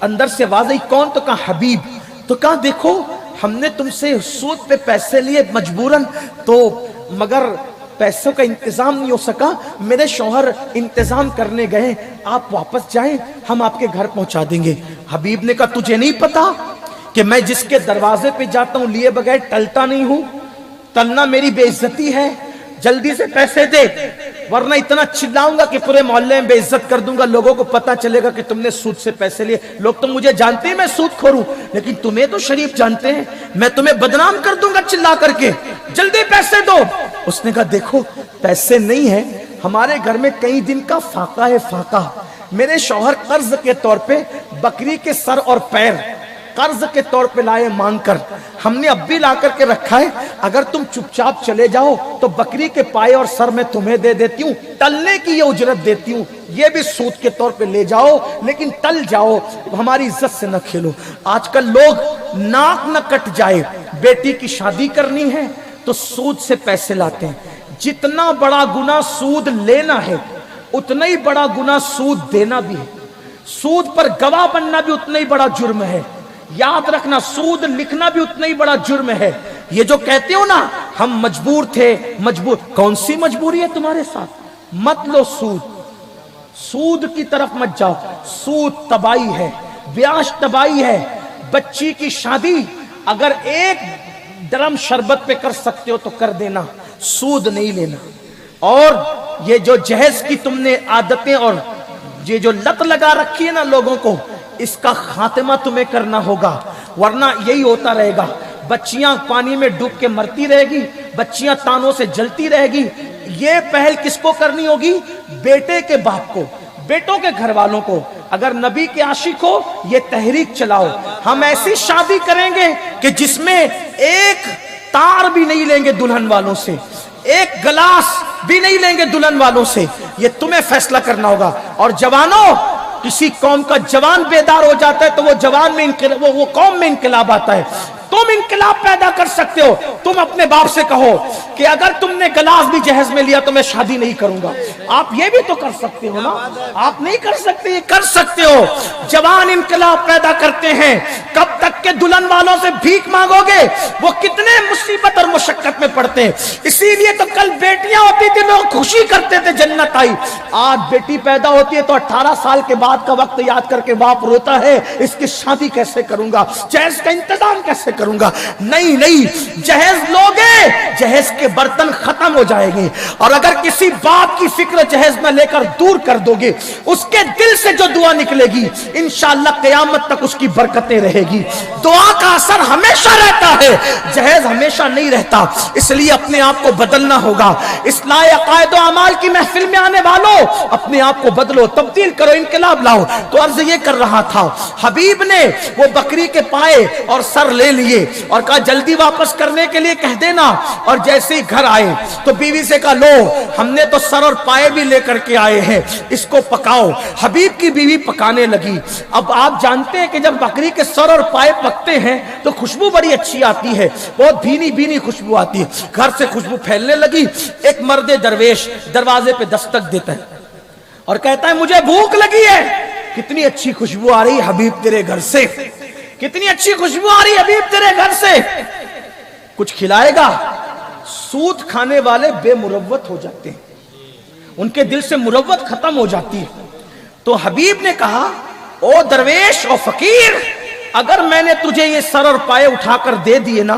अंदर से आवाज आई, कौन? तो कहा हबीब। तो कहा देखो हमने तुमसे सूद पे पैसे लिए मजबूरन, तो मगर पैसों का इंतजाम नहीं हो सका, मेरे शौहर इंतजाम करने गए, आप वापस जाएं, हम आपके घर पहुंचा देंगे। हबीब ने कहा तुझे नहीं पता कि मैं जिसके दरवाजे पे जाता हूं लिए बगैर टलता नहीं हूं, टलना मेरी बेइज्जती है, जल्दी से पैसे दे वरना इतना चिल्लाऊंगा कि पूरे मोहल्ले में बेइज्जत कर दूंगा, लोगों को पता चलेगा कि तुमने सूद से पैसे लिए। लोग तो मुझे जानते हैं मैं सूदखोर हूं, लेकिन तुम्हें तो शरीफ जानते हैं, मैं तुम्हें बदनाम कर दूंगा चिल्ला करके, जल्दी पैसे दो। उसने कहा देखो पैसे नहीं है, हमारे घर में कई दिन का फाका है, फाका। मेरे शौहर कर्ज के तौर पे बकरी के सर और पैर कर्ज के तौर पे लाए मांग कर, हमने अब भी ला करके रखा है, अगर तुम चुपचाप चले जाओ तो बकरी के पाए और सर मैं तुम्हें दे देती हूँ, टलने की ये उजरत देती हूँ, ये भी सूद के तौर पे ले जाओ, लेकिन टल जाओ, हमारी इज्जत से न खेलो। आजकल लोग नाक न कट जाए, बेटी की शादी करनी है तो सूद से पैसे लाते हैं। जितना बड़ा गुनाह सूद लेना है उतना ही बड़ा गुनाह सूद देना भी है। सूद पर गवाह बनना भी उतना ही बड़ा जुर्म है। याद रखना, सूद लिखना भी उतना ही बड़ा जुर्म है। ये जो कहते हो ना हम मजबूर थे, मजबूर, कौन सी मजबूरी है तुम्हारे साथ? मत लो सूद, सूद की तरफ मत जाओ। सूद तबाही है, ब्याज तबाही है। बच्ची की शादी अगर एक ड्रम शरबत पे कर सकते हो तो कर देना, सूद नहीं लेना। और ये जो जहेज की तुमने आदतें और ये जो लत लगा रखी है ना लोगों को, इसका खात्मा तुम्हें करना होगा, वरना यही होता रहेगा। बच्चियां पानी में डूब के मरती रहेगी, बच्चियां तानों से जलती रहेगी। ये पहल किसको करनी होगी? बेटे के बाप को, बेटों के घर वालों को। अगर नबी के आशिक हो ये तहरीक चलाओ, हम ऐसी शादी करेंगे कि जिसमें एक तार भी नहीं लेंगे दुल्हन वालों से, एक गिलास भी नहीं लेंगे दुल्हन वालों से। ये तुम्हें फैसला करना होगा। और जवानों, किसी कौम का जवान बेदार हो जाता है तो वो जवान में वो कौम में इनकलाब आता है। तुम इनकलाब पैदा कर सकते हो। तुम अपने बाप से कहो कि अगर तुमने गिलास भी जहेज में लिया तो मैं शादी नहीं करूंगा। आप ये भी तो कर सकते हो ना, आप नहीं कर सकते, ये कर सकते हो। जवान इनकलाब पैदा करते हैं। कब तक के दुल्हन वालों से भीख मांगोगे? वो कितने मुसीबत और मुशक्कत में पड़ते हैं। इसीलिए तो कल बेटियां होती थी, लोग खुशी करते थे जन्नत आई। आज बेटी पैदा होती है तो 18 साल के बाद का वक्त याद करके बाप रोता है, इसकी शादी कैसे करूंगा, जहेज का इंतजाम कैसे करूंगा। नहीं नहीं, जहेज लोगे, जहेज के बर्तन खत्म हो जाएंगे। और अगर किसी बाप की फिक्र जहेज में लेकर दूर कर दोगे, उसके दिल से जो दुआ निकलेगी इंशाअल्लाह क़यामत तक उसकी बरकतें रहेगी। दुआ का असर हमेशा रहता है, जहेज हमेशा नहीं रहता। इसलिए अपने आप को बदलना होगा। इस्लाह अक़ायद व अमाल की महफिल में आने वालों, अपने आप को बदलो, तब्दील करो, इनकलाब लाओ। तो अर्ज ये कर रहा था, हबीब ने वो बकरी के पाए और सर ले लिए और कहा जल्दी वापस करने के लिए कह देना। और जैसे ही घर आए तो बीवी से कहा लो हमने तो सर और पाए भी लेकर के आए हैं, इसको पकाओ। हबीब की बीवी पकाने लगी। अब आप जानते हैं कि जब बकरी के सर और पाए पकते हैं तो खुशबू बड़ी अच्छी आती है, बहुत भीनी भीनी खुशबू आती है। घर से खुशबू फैलने लगी। एक मर्द दरवेश दरवाजे पे दस्तक देता है और कहता है मुझे भूख लगी है। कितनी अच्छी खुशबू आ रही हबीब तेरे घर से, कितनी अच्छी खुशबू आ रही हबीब तेरे घर से, कुछ खिलाएगा? सूद खाने वाले बेमुरव्वत हो जाते हैं, उनके दिल से मुरव्वत खत्म हो जाती है। तो हबीब ने कहा ओ दरवेश ओ फकीर, अगर मैंने तुझे ये सर और पाए उठाकर दे दिए ना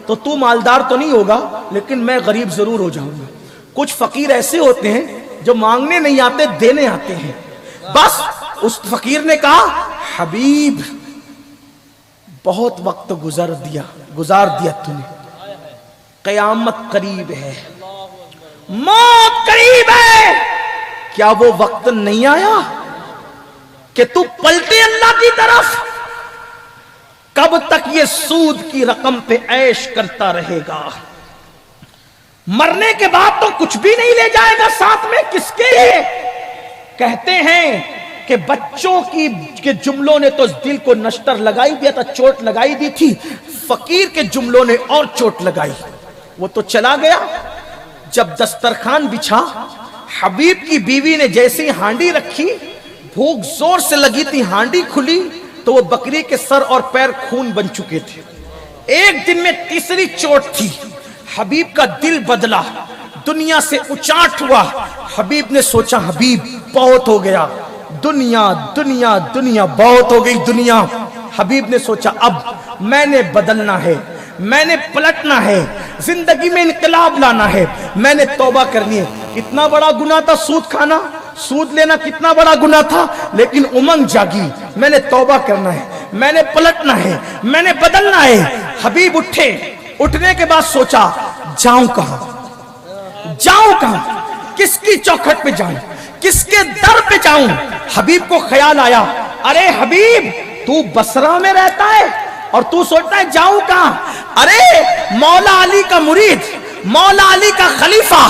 तो तू मालदार तो नहीं होगा, लेकिन मैं गरीब जरूर हो जाऊंगा। कुछ फकीर ऐसे होते हैं जो मांगने नहीं आते, देने आते हैं। बस उस फकीर ने कहा हबीब बहुत वक्त गुजार दिया तूने, कयामत करीब है, मौत करीब है। क्या वो वक्त नहीं आया कि तू पलटे अल्लाह की तरफ? کب تک یہ سود کی رقم پہ عیش کرتا رہے گا؟ مرنے کے بعد تو کچھ بھی نہیں لے جائے گا ساتھ میں، کس کے لیے؟ کہتے ہیں کہ بچوں کے جملوں نے تو دل کو نشتر لگائی دیا تھا، چوٹ لگائی دی تھی، فقیر کے جملوں نے اور چوٹ لگائی۔ وہ تو چلا گیا، جب دسترخوان بچھا، حبیب کی بیوی نے جیسی ہانڈی رکھی، بھوک زور سے لگی تھی، ہانڈی کھلی تو وہ بکری کے سر اور پیر خون بن چکے تھے۔ ایک دن میں تیسری چوٹ تھی، حبیب کا دل بدلا، دنیا سے اچاٹ ہوا۔ حبیب نے سوچا حبیب بہت ہو گیا، دنیا دنیا دنیا بہت ہو گئی دنیا۔ حبیب نے سوچا اب میں نے بدلنا ہے، میں نے پلٹنا ہے، زندگی میں انقلاب لانا ہے، میں نے توبہ کرنی ہے۔ کتنا بڑا گناہ تھا سود کھانا، سود لینا کتنا بڑا گناہ تھا، لیکن امنگ جاگی، میں نے توبہ کرنا ہے، میں نے پلٹنا ہے، میں نے بدلنا ہے۔ حبیب اٹھے، اٹھنے کے بعد سوچا جاؤں کہاں، جاؤں کہاں، کس کی چوکھٹ پہ جاؤں، کس کے در پہ جاؤں؟ حبیب کو خیال آیا، ارے حبیب تو بصرہ میں رہتا ہے اور تو سوچتا ہے جاؤں کہاں؟ ارے مولا علی کا مرید، مولا علی کا خلیفہ،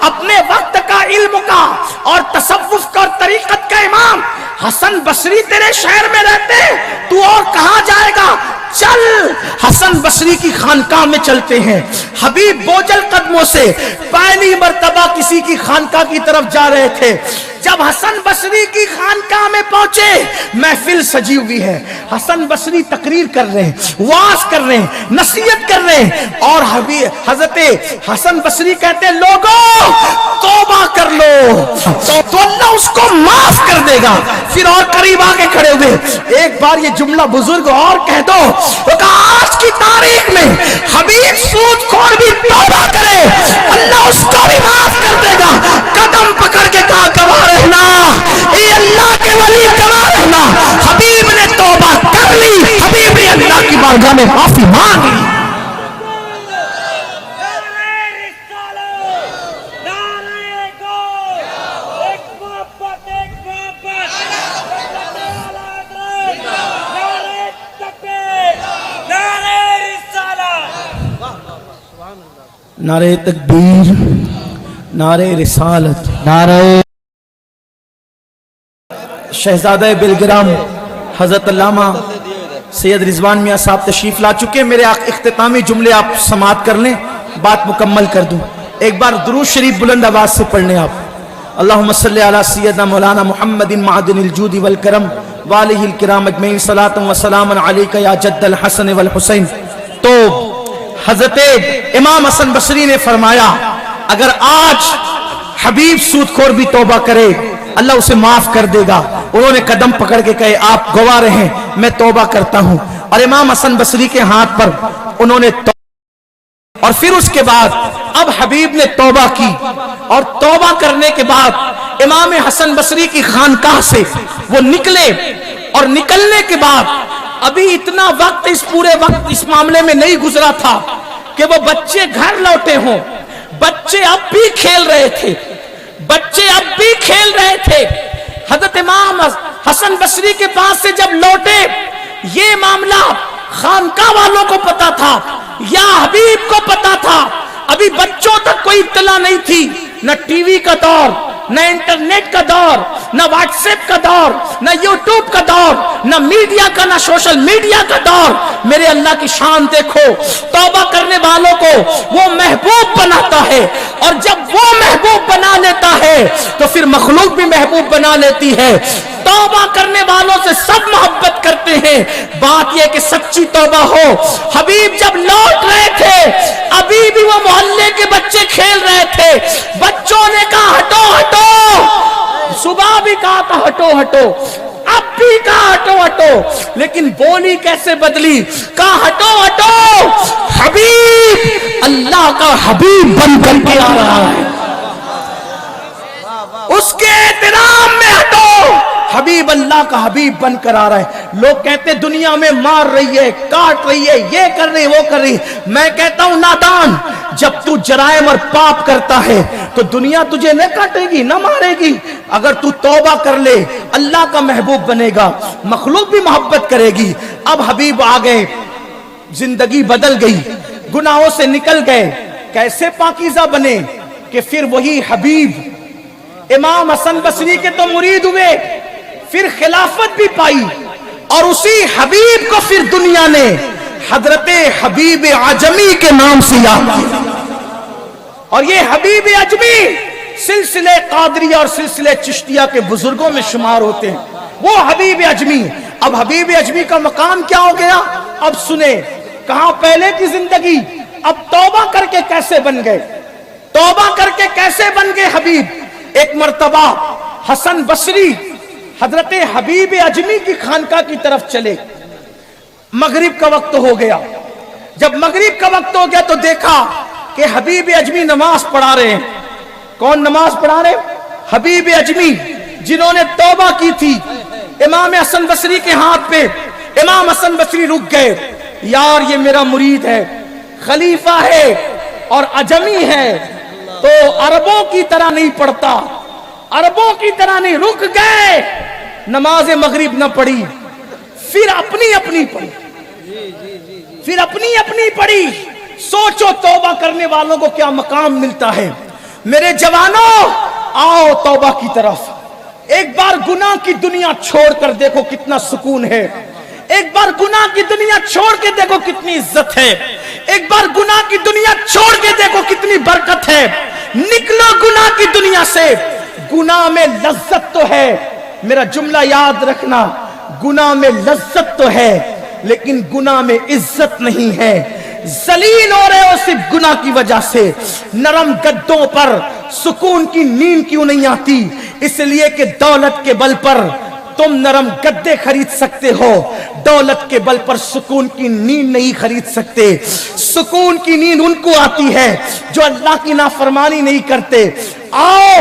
اپنے وقت کا علم کا اور تصوف کا اور طریقت کا امام حسن بصری تیرے شہر میں رہتے، تو اور کہاں جائے گا؟ چل حسن بصری کی خانقاہ میں چلتے ہیں۔ حبیب بوجھل قدموں سے پہلی مرتبہ کسی کی خانقاہ کی طرف جا رہے تھے۔ جب حسن بصری کی خانقاہ میں پہنچے، محفل سجی ہوئی ہے، حسن بصری تقریر کر رہے ہیں، وعظ کر رہے ہیں، نصیحت کر رہے ہیں، اور حضرت حسن بصری کہتے ہیں لوگوں توبہ کر لو تو اللہ اس کو معاف کر دے گا۔ پھر اور قریب آگے کھڑے ہوئے، ایک بار یہ جملہ بزرگ اور کہہ دو، آج کی تاریخ میں حبیب سود خور بھی توبہ کرے اللہ اس کو بھی معاف کر دے گا۔ قدم پکڑ کے کہا گواہ رہنا، اے اللہ کے ولی گواہ رہنا، حبیب نے توبہ کر لی، حبیب نے اللہ کی بارگاہ میں معافی مانگ لی۔ نعرہ تکبیر، نعرہ رسالت، نعرہ شہزادہ بلگرام حضرت علامہ سید رضوان میاں صاحب تشریف لا چکے۔ میرے اختتامی جملے آپ سماعت کر لیں، بات مکمل کر دوں۔ ایک بار درود شریف بلند آواز سے پڑھ لیں آپ۔ اللہم صلی علی سیدنا مولانا محمد معدن الجود والکرم والہ الکرام اجمعین، صلاۃ و سلام علیک یا جد الحسن والحسین۔ تو حضرت امام حسن بصری نے فرمایا اگر آج حبیب سود خور بھی توبہ کرے اللہ اسے معاف کر دے گا۔ انہوں نے قدم پکڑ کے کہے آپ گواہ رہیں میں توبہ کرتا ہوں، اور امام حسن بصری کے ہاتھ پر انہوں نے اور پھر اس کے بعد اب حبیب نے توبہ کی، اور توبہ کرنے کے بعد امام حسن بصری کی خانقاہ سے وہ نکلے، اور نکلنے کے بعد ابھی اتنا وقت اس پورے وقت اس معاملے میں نہیں گزرا تھا کہ وہ بچے گھر لوٹے ہوں۔ بچے اب بھی کھیل رہے تھے، بچے اب بھی کھیل رہے تھے۔ حضرت امام حسن بصری کے پاس سے جب لوٹے، یہ معاملہ خانقاہ والوں کو پتا تھا یا حبیب کو پتا تھا؟ ابھی بچوں تک کوئی اطلاع نہیں تھی، نہ ٹی وی کا دور، نہ انٹرنیٹ کا دور، نہ واٹس ایپ کا دور، نہ یوٹیوب کا دور، نہ میڈیا کا، نہ سوشل میڈیا کا دور۔ میرے اللہ کی شان دیکھو، توبہ کرنے والوں کو وہ محبوب بناتا ہے، اور جب وہ محبوب بنا لیتا ہے تو پھر مخلوق بھی محبوب بنا لیتی ہے۔ توبہ کرنے والوں سے سب محبت کرتے ہیں، بات یہ کہ سچی توبہ ہو۔ حبیب جب لوٹ رہے تھے ابھی بھی وہ محلے کے بچے کھیل رہے تھے، بچوں نے کہا ہٹو ہٹو، صبح بھی کہا تھا ہٹو ہٹو، اب بھی کہا ہٹو ہٹو، لیکن بولی کیسے بدلی؟ کہا ہٹو ہٹو، حبیب اللہ کا حبیب بن کر کے آ رہا ہے، اس کے احترام میں ہٹو، حبیب اللہ کا حبیب بن کر آ رہا ہے۔ لوگ کہتے دنیا میں مار رہی ہے، کاٹ رہی ہے، یہ کر رہی وہ کر رہی، میں کہتا ہوں نادان، جب تو جرائم اور پاپ کرتا ہے تو دنیا تجھے نہ کاٹے گی نہ مارے گی۔ اگر تو توبہ کر لے اللہ کا محبوب بنے گا، مخلوق بھی محبت کرے گی۔ اب حبیب آ گئے، जिंदगी बदल गई, गुनाहों से निकल गए, कैसे पाकीज़ा बने कि फिर वही हबीब इमाम हसन बसरी के तो मुरीद हुए, फिर खिलाफत भी पाई, और उसी हबीब को फिर दुनिया ने हजरत हबीब आजमी के नाम से याद किया। और ये हबीब अजमी सिलसिले कादरिया और सिलसिले चिश्तिया के बुजुर्गों में शुमार होते हैं, वो हबीब अजमी। अब हबीब अजमी का मकाम क्या हो गया? अब सुने, कहां पहले की जिंदगी, अब तौबा करके कैसे बन गए, तौबा करके कैसे बन गए हबीब। एक मर्तबा हसन बसरी हजरत हबीब अजमी की खानका की तरफ चले, मगरिब का वक्त हो गया। जब मगरिब का वक्त हो गया तो देखा कि हबीब अजमी नमाज पढ़ा रहे हैं। कौन नमाज पढ़ा रहे? हबीब अजमी, जिन्होंने तौबा की थी इमाम हसन बसरी के हाथ पे। इमाम हसन बसरी रुक गए, यार ये मेरा मुरीद है, खलीफा है और अजमी है, तो अरबों की तरह नहीं पढ़ता, अरबों की तरह नहीं। रुक गए, नमाज मगरिब न पढ़ी, फिर अपनी अपनी पढ़ी, फिर अपनी अपनी पढ़ी। सोचो तौबा करने वालों को क्या मकाम मिलता है। मेरे जवानों, आओ तौबा की तरफ। एक बार गुनाह की दुनिया छोड़कर देखो कितना सुकून है, एक बार गुनाह की दुनिया छोड़ के देखो कितनी इज्जत है, एक बार गुनाह की दुनिया छोड़ के देखो कितनी बरकत है। निकलो गुनाह की दुनिया से, गुनाह में लज्जत तो है, मेरा जुमला याद रखना, गुनाह में लज्जत तो है लेकिन गुनाह में इज्जत नहीं है। जलील हो रहे हो सिर्फ गुनाह की वजह से। नरम गद्दों पर सुकून की नींद क्यों नहीं आती? इसलिए कि दौलत के बल पर तुम नरम गद्दे खरीद सकते हो, दौलत के बल पर सुकून की नींद नहीं खरीद सकते। सुकून की नींद उनको आती है जो अल्लाह की नाफरमानी नहीं करते। आओ,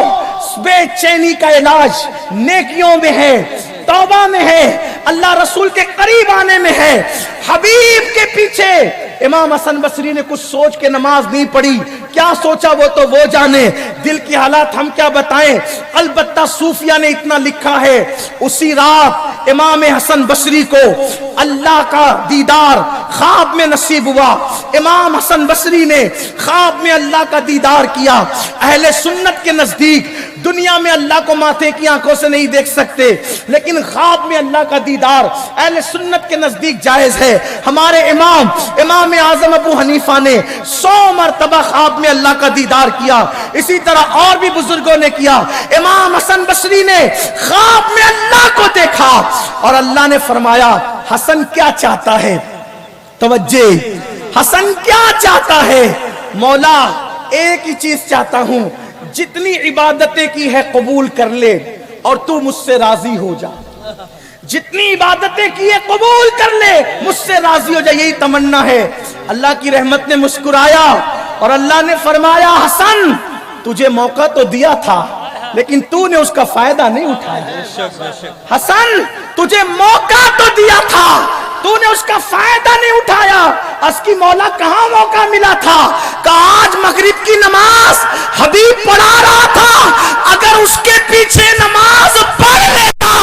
बेचैनी का इलाज नेकियों में है, तौबा में है, अल्लाह रसूल के करीब आने में है। हबीब के पीछे इमाम हसन बसरी ने कुछ सोच के नमाज नहीं पढ़ी, क्या सोचा वो तो वो जाने, दिल की हालात हम क्या बताएं। अलबत्ता सूफिया ने इतना लिखा है, उसी रात इमाम हसन बसरी को अल्लाह का दीदार ख्वाब में नसीब हुआ। इमाम हसन बसरी ने ख्वाब में अल्लाह का दीदार किया। अहले सुन्नत के नजदीक दुनिया में अल्लाह को माथे की आंखों से नहीं देख सकते, लेकिन ख्वाब में अल्लाह का दीदार अहले सुन्नत के नजदीक जायज है। हमारे इमाम आजम अबू हनीफा ने 100 मरतबा ख्वाब में अल्लाह का दीदार किया। इसी तरह और भी बुजुर्गों ने किया। इमाम हसन बसरी ने ख्वाब में अल्लाह को देखा और अल्लाह ने फरमाया, हसन क्या चाहता है? तवज्जे, हसन क्या चाहता है? मौला एक ही चीज चाहता हूं, जितनी इबादतें की है कबूल कर ले और तू मुझसे राजी हो जा। जितनी इबादतें की है कबूल कर ले, मुझसे राजी हो जा, यही तमन्ना है। अल्लाह की रहमत ने मुस्कुराया और अल्लाह ने फरमाया, हसन तुझे मौका तो दिया था लेकिन तूने उसका फायदा नहीं उठाया। हसन तुझे मौका तो दिया था, तूने उसका फायदा नहीं उठाया। अस्की मौला कहां मौका मिला था? आज मगरिब की नमाज हबीब पढ़ा रहा था, अगर उसके पीछे नमाज पढ़ लेता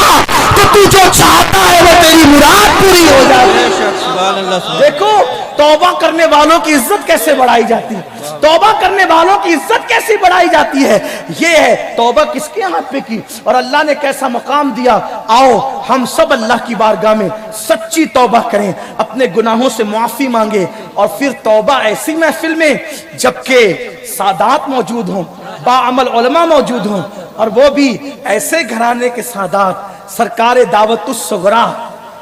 तो तू जो चाहता है वो तेरी मुराद पूरी हो जाती। देखो तौबा करने वालों की इज्जत कैसे बढ़ाई जाती है, तौबा करने वालों की इज्जत कैसी बढ़ाई जाती है। ये है तौबा किसके हाथ पे की और अल्लाह ने कैसा मकाम दिया। आओ हम सब अल्लाह की बारगाह में सच्ची तौबा करें, अपने गुनाहों से मुआफी मांगे और फिर तौबा ऐसी महफिल में जबकि सादात मौजूद हों, बाअमल उलमा मौजूद हों, और वो भी ऐसे घराने के सादात, सरकारे दावतुस सुगरा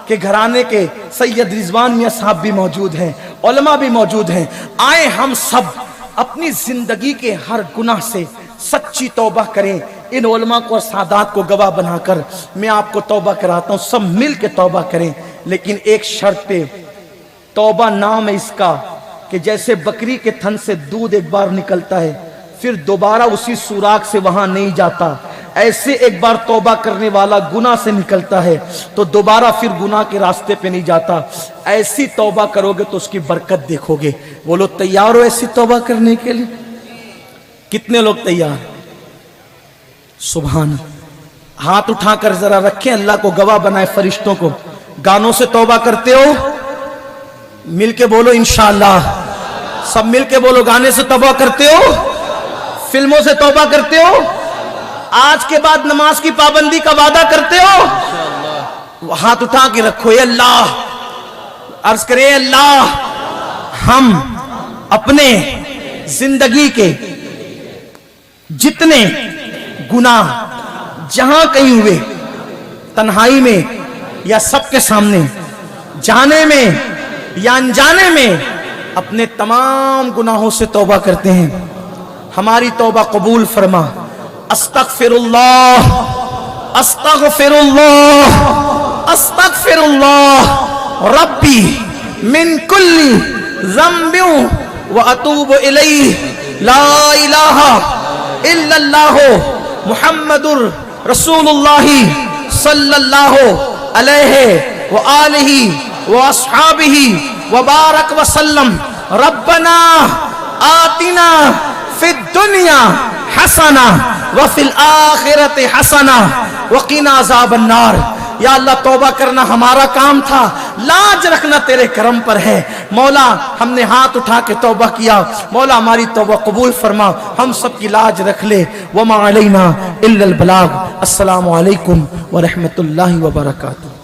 के घराने के सैयद रिजवान मियां साहब भी मौजूद हैं, उलमा भी मौजूद हैं। आए हम सब अपनी जिंदगी के हर गुनाह से सच्ची तौबा करें। इन उलमा को और सादात को गवाह बनाकर मैं आपको तौबा कराता हूं, सब मिल के तौबा करें। लेकिन एक शर्त पे, तौबा नाम है इसका कि जैसे बकरी के थन से दूध एक बार निकलता है फिर दोबारा उसी सुराख से वहां नहीं जाता, ऐसे एक बार तौबा करने वाला गुनाह से निकलता है तो दोबारा फिर गुनाह के रास्ते पे नहीं जाता। ऐसी तौबा करोगे तो उसकी बरकत देखोगे। वो लोग तैयार हो ऐसी तौबा करने के लिए? कितने लोग तैयार? सुभान। हाथ उठाकर जरा रखें, अल्लाह को गवाह बनाए, फरिश्तों को। गानों से तौबा करते हो? مل کے بولو انشاءاللہ. سب مل کے بولو. گانے سے توبہ کرتے ہو؟ فلموں سے توبہ کرتے ہو؟ آج کے بعد نماز کی پابندی کا وعدہ کرتے ہو؟ ہاتھ اٹھا کے رکھو. اے اللہ، عرض کرے اے اللہ، ہم اپنے زندگی کے جتنے گناہ جہاں کہیں ہوئے، تنہائی میں یا سب کے سامنے، جانے میں یا انجانے میں، اپنے تمام گناہوں سے توبہ کرتے ہیں. ہماری توبہ قبول فرما. استغفر اللہ، استغفر اللہ، استغفر اللہ ربی من کل ذنب واتوب الیہ. لا الہ الا اللہ محمد رسول اللہ صلی اللہ علیہ وآلہ واصحابہ وبارک وسلم. ربنا آتنا فی الدنیا حسنہ وفی الآخرۃ حسنہ وقنا عذاب النار. یا اللہ، توبہ کرنا ہمارا کام تھا، لاج رکھنا تیرے کرم پر ہے. مولا، ہم نے ہاتھ اٹھا کے توبہ کیا، مولا ہماری توبہ قبول فرما، ہم سب کی لاج رکھ لے. وما علینا الا البلاغ. السلام علیکم ورحمۃ اللہ وبرکاتہ.